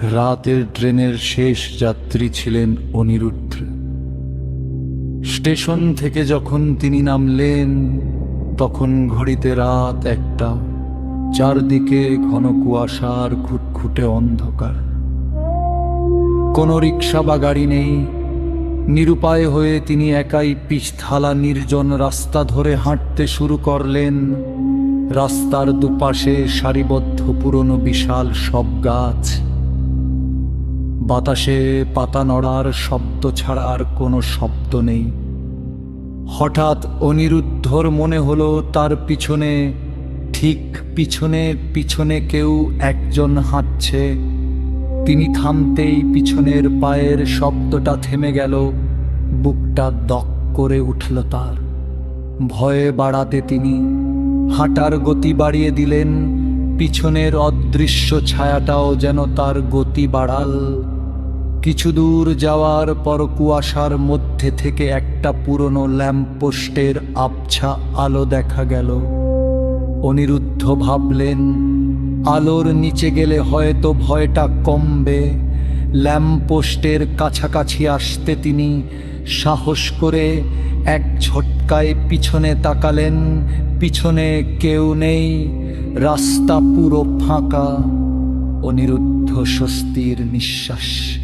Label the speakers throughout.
Speaker 1: রাতের ট্রেনের শেষ যাত্রী ছিলেন অনিরুদ্ধ। স্টেশন থেকে যখন তিনি নামলেন তখন ঘড়িতে রাত 1টা। চারদিকে ঘন কুয়াশার ঘুটঘুটে অন্ধকার। কোনো রিক্সা বা গাড়ি নেই। নিরুপায় হয়ে তিনি একাই পিচঢালা নির্জন রাস্তা ধরে হাঁটতে শুরু করলেন। রাস্তার দুপাশে সারিবদ্ধ পুরনো বিশাল সব গাছ। বাতাসে পাতা নড়ার শব্দ ছাড়া আর কোনো শব্দ নেই। হঠাৎ অনিরুদ্ধর মনে হলো তার পিছনে, ঠিক পিছনে পিছনে কেউ একজন হাঁটছে। তিনি থামতেই পিছনের পায়ের শব্দটা থেমে গেল। বুকটা দক করে উঠল তার। ভয়ে বাড়াতে তিনি হাঁটার গতি বাড়িয়ে দিলেন। পিছনের অদৃশ্য ছায়াটাও যেন তার গতি বাড়াল। কিছু দূর যাওয়ার পর কুয়াশার মধ্যে থেকে একটা পুরনো ল্যাম্পপোস্টের আবছা আলো দেখা গেল। অনিরুদ্ধ ভাবলেন, আলোর নিচে গেলে হয়তো ভয়টা কমবে। ল্যাম্পপোস্টের কাছাকাছি আসতে তিনি সাহস করে এক ঝটকায় পিছনে তাকালেন। পিছনে কেউ নেই, রাস্তা পুরো ফাঁকা। অনিরুদ্ধ স্বস্তির নিঃশ্বাস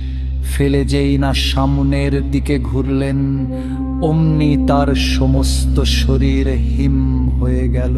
Speaker 1: ফেলে যেই না সামনের দিকে ঘুরলেন, অমনি তার সমস্ত শরীর হিম হয়ে গেল।